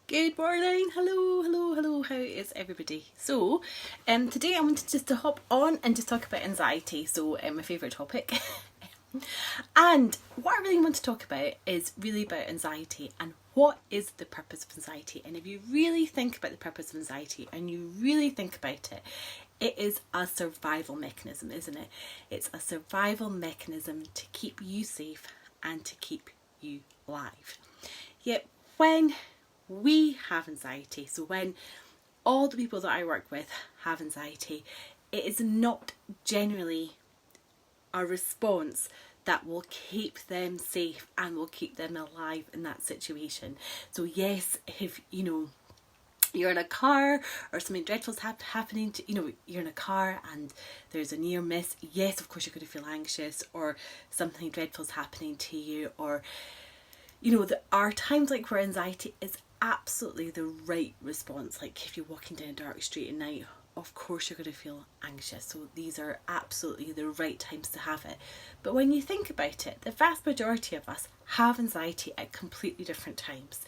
Good morning, hello, how is everybody? So, today I wanted just to hop on and just talk about anxiety, so my favourite topic. And what I really want to talk about is really about anxiety and what is the purpose of anxiety. And if you really think about the purpose of anxiety and you really think about it, it is a survival mechanism, isn't it? It's a survival mechanism to keep you safe and to keep you alive. Yet when we have anxiety, so when all the people that I work with have anxiety, it is not generally a response that will keep them safe and will keep them alive in that situation. So yes, if you're in a car or something dreadful's happening to you're in a car and there's a near miss, yes, of course you're going to feel anxious, or something dreadful's happening to you, or there are times like where anxiety is absolutely the right response. Like if you're walking down a dark street at night, of course you're going to feel anxious. So these are absolutely the right times to have it. But when you think about it, the vast majority of us have anxiety at completely different times.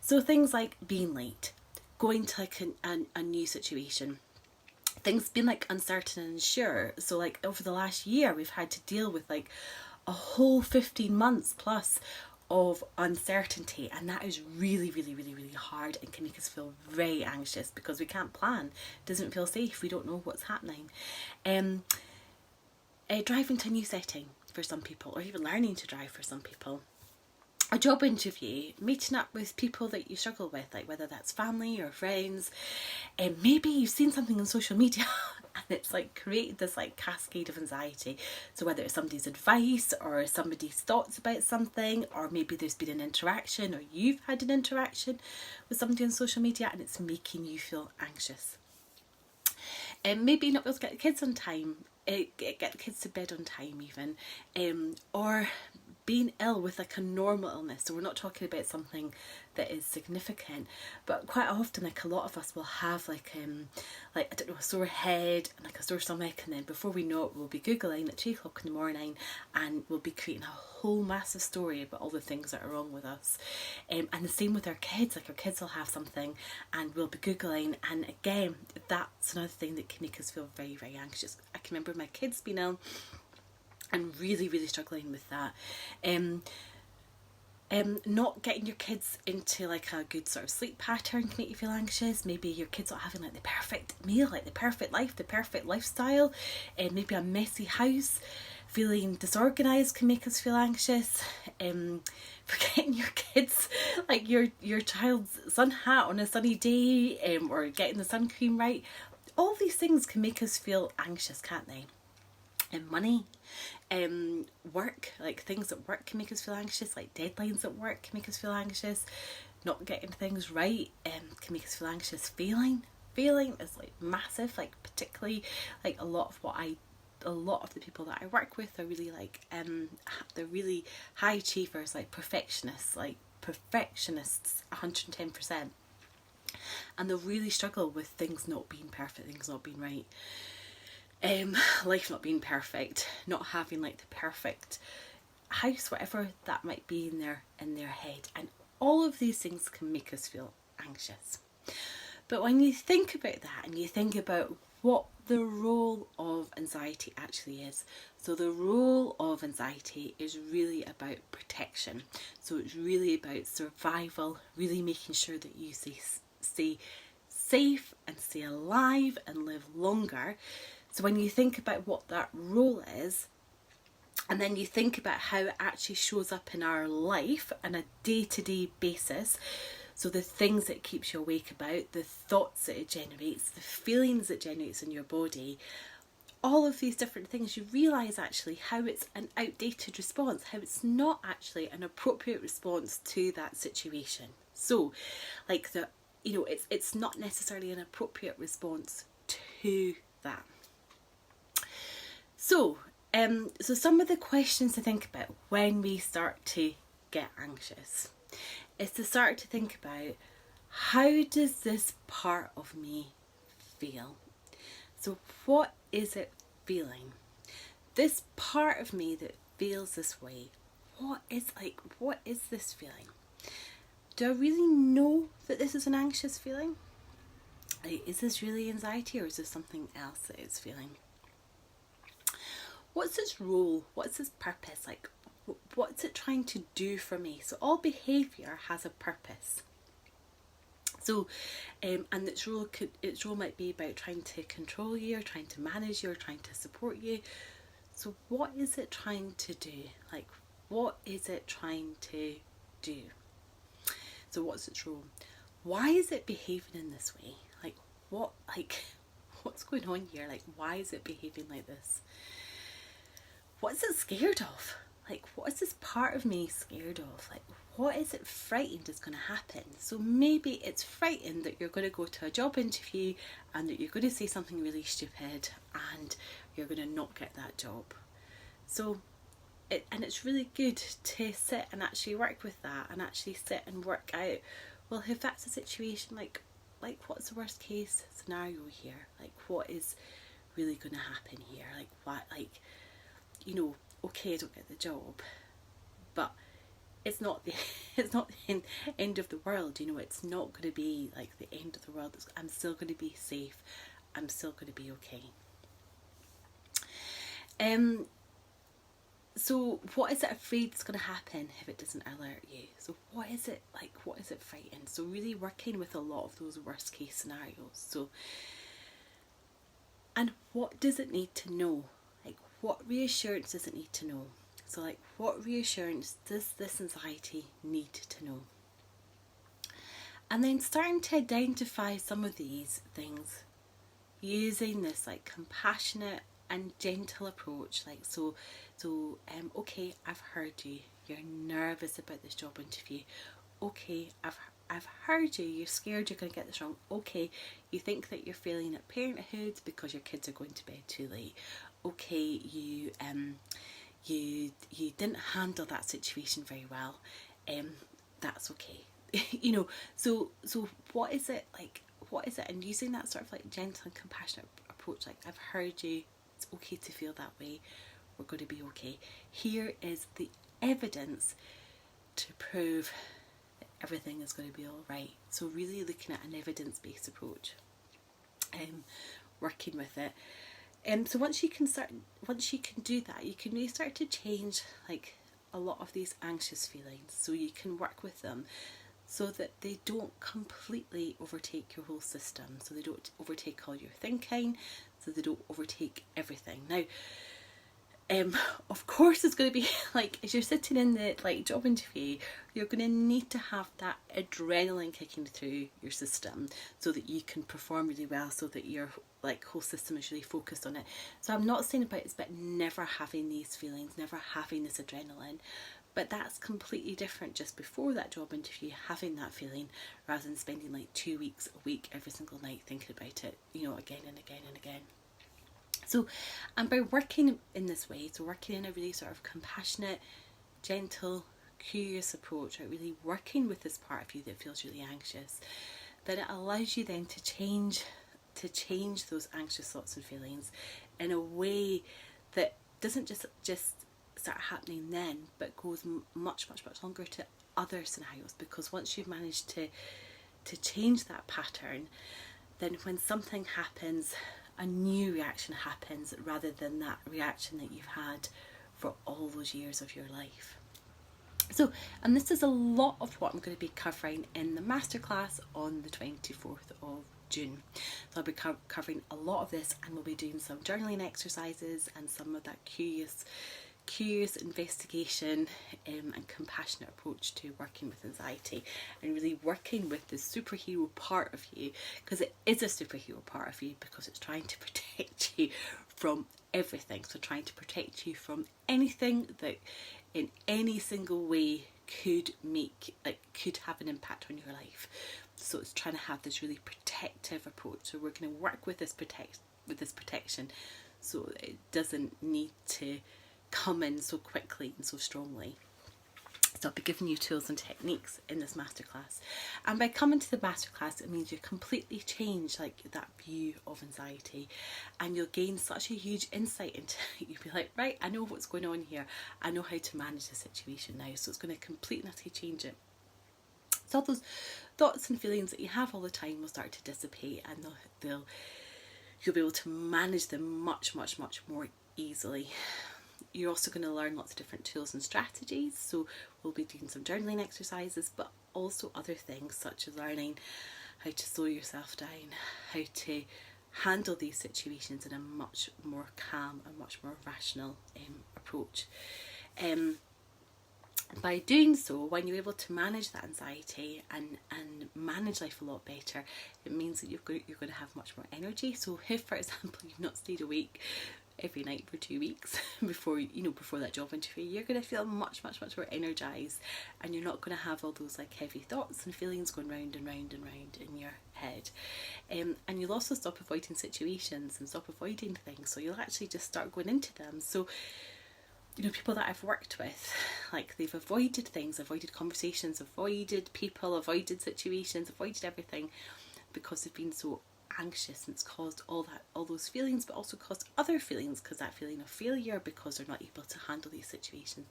So things like being late, going to like a new situation, things being like uncertain and unsure. So like over the last year, we've had to deal with like a whole 15 months plus of uncertainty, and that is really hard and can make us feel very anxious because we can't plan. It doesn't feel safe. We don't know what's happening. Driving to a new setting for some people, or even learning to drive for some people. A job interview, meeting up with people that you struggle with, like whether that's family or friends, and maybe you've seen something on social media and it's like created this like cascade of anxiety. So whether it's somebody's advice or somebody's thoughts about something, or maybe there's been an interaction or you've had an interaction with somebody on social media and it's making you feel anxious. And maybe not be able to get the kids on time, get the kids to bed on time even, or being ill with like a normal illness. So we're not talking about something that is significant, but quite often like a lot of us will have like I don't know, a sore head and like a sore stomach, and then before we know it we'll be googling at 3 o'clock in the morning and we'll be creating a whole massive story about all the things that are wrong with us. And the same with our kids, like our kids will have something and we'll be googling, and again that's another thing that can make us feel very anxious. I can remember my kids being ill and really struggling with that. Not getting your kids into like a good sort of sleep pattern can make you feel anxious. Maybe your kids not having like the perfect meal, like the perfect life, the perfect lifestyle, and maybe a messy house. Feeling disorganised can make us feel anxious. Forgetting your kids, like your child's sun hat on a sunny day, or getting the sun cream right. All these things can make us feel anxious, can't they? And money, work, like things at work can make us feel anxious, like deadlines at work can make us feel anxious. Not getting things right can make us feel anxious. Failing is like massive, like particularly like a lot of the people that I work with are really like they're really high achievers, like perfectionists 110%, and they'll really struggle with things not being perfect, things not being right. Life not being perfect, not having like the perfect house, whatever that might be in their head, and all of these things can make us feel anxious. But when you think about that and you think about what the role of anxiety actually is, so the role of anxiety is really about protection. So it's really about survival, really making sure that you stay safe and stay alive and live longer. So when you think about what that role is, and then you think about how it actually shows up in our life on a day-to-day basis, so the things that it keeps you awake about, the thoughts that it generates, the feelings it generates in your body, all of these different things, you realise actually how it's an outdated response, how it's not actually an appropriate response to that situation. So like it's not necessarily an appropriate response to that. So some of the questions to think about when we start to get anxious is to start to think about, how does this part of me feel? So what is it feeling? This part of me that feels this way, what is this feeling? do I really know that this is an anxious feeling? Like, is this really anxiety, or is this something else that it's feeling? What's its role? What's its purpose? Like, what's it trying to do for me? So all behaviour has a purpose. So, and its role might be about trying to control you, or trying to manage you, or trying to support you. So what is it trying to do? Like, what is it trying to do? So what's its role? Why is it behaving in this way? What's going on here? Like, why is it behaving like this? What's it scared of? Like, what is this part of me scared of? Like, what is it frightened is going to happen? So maybe it's frightened that you're going to go to a job interview and that you're going to say something really stupid and you're going to not get that job. So it's really good to sit and actually work with that, and actually sit and work out, well, if that's the situation, like what's the worst case scenario here? Like, what is really going to happen here? Like, what, like, you know, okay, I don't get the job, but it's not the end of the world, you know. It's not going to be like the end of the world. I'm still going to be safe. I'm still going to be okay. So what is it afraid is going to happen if it doesn't alert you? So what is it like? What is it frightened? So really working with a lot of those worst case scenarios. So, and what does it need to know? Like, what reassurance does it need to know? So like, what reassurance does this anxiety need to know? And then starting to identify some of these things using this like compassionate and gentle approach. Like, okay, I've heard you. You're nervous about this job interview. Okay, I've heard you. You're scared you're going to get this wrong. Okay, you think that you're failing at parenthood because your kids are going to bed too late. Okay, you didn't handle that situation very well. That's okay. You know, so what is it like? What is it? And using that sort of like gentle and compassionate approach, like, I've heard you. It's okay to feel that way. We're going to be okay. Here is the evidence to prove that everything is going to be all right. So really looking at an evidence-based approach, working with it. So once you can do that, you can really start to change like a lot of these anxious feelings. So you can work with them so that they don't completely overtake your whole system. So they don't overtake all your thinking. So they don't overtake everything. Now, of course, it's going to be like, as you're sitting in the like job interview, you're going to need to have that adrenaline kicking through your system so that you can perform really well, so that your like whole system is really focused on it. So I'm not saying it's about never having these feelings, never having this adrenaline, but that's completely different just before that job interview, having that feeling, rather than spending like 2 weeks a week every single night thinking about it, you know, again and again and again. So, and by working in this way, so working in a really sort of compassionate, gentle, curious approach, right, really working with this part of you that feels really anxious, then it allows you then to change those anxious thoughts and feelings in a way that doesn't just start happening then, but goes much longer to other scenarios. Because once you've managed to change that pattern, then when something happens, a new reaction happens rather than that reaction that you've had for all those years of your life. So, and this is a lot of what I'm going to be covering in the masterclass on the 24th of June. So I'll be covering a lot of this, and we'll be doing some journaling exercises and some of that curious investigation and compassionate approach to working with anxiety, and really working with the superhero part of you, because it is a superhero part of you, because it's trying to protect you from everything. So trying to protect you from anything that in any single way could have an impact on your life. So it's trying to have this really protective approach. So we're going to work with this protection so that it doesn't need to come in so quickly and so strongly. So I'll be giving you tools and techniques in this masterclass. And by coming to the masterclass, it means you completely change like that view of anxiety, and you'll gain such a huge insight into it. You'll be like, right, I know what's going on here. I know how to manage the situation now. So it's going to completely change it. So all those thoughts and feelings that you have all the time will start to dissipate, and you'll be able to manage them much more easily. You're also going to learn lots of different tools and strategies. So we'll be doing some journaling exercises, but also other things such as learning how to slow yourself down, how to handle these situations in a much more calm and much more rational approach. By doing so, when you're able to manage that anxiety and manage life a lot better, it means that you're going to have much more energy. So if, for example, you've not stayed awake every night for 2 weeks before that job interview, you're going to feel much more energized, and you're not going to have all those like heavy thoughts and feelings going round and round and round in your head. And you'll also stop avoiding situations and stop avoiding things, so you'll actually just start going into them. So people that I've worked with, like, they've avoided things, avoided conversations, avoided people, avoided situations, avoided everything because they've been so anxious, and it's caused all those feelings, but also caused other feelings, because that feeling of failure, because they're not able to handle these situations.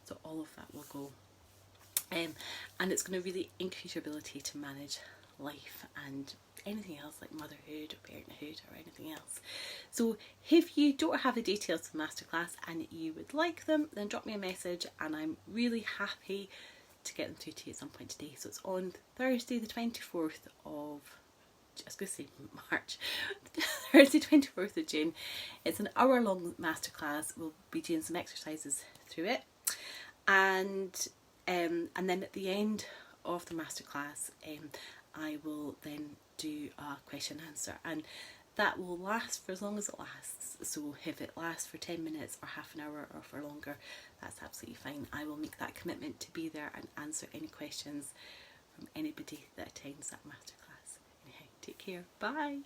So all of that will go, and it's going to really increase your ability to manage life and anything else like motherhood or parenthood or anything else. So if you don't have the details of the masterclass and you would like them, then drop me a message, and I'm really happy to get them through to you at some point today. So it's on Thursday the 24th of, I was going to say March, Thursday 24th of June. It's an hour-long masterclass. We'll be doing some exercises through it, and then at the end of the masterclass, I will then do a question and answer, and that will last for as long as it lasts. So if it lasts for 10 minutes or half an hour or for longer, that's absolutely fine. I will make that commitment to be there and answer any questions from anybody that attends that masterclass. Anyhow, take care. Bye.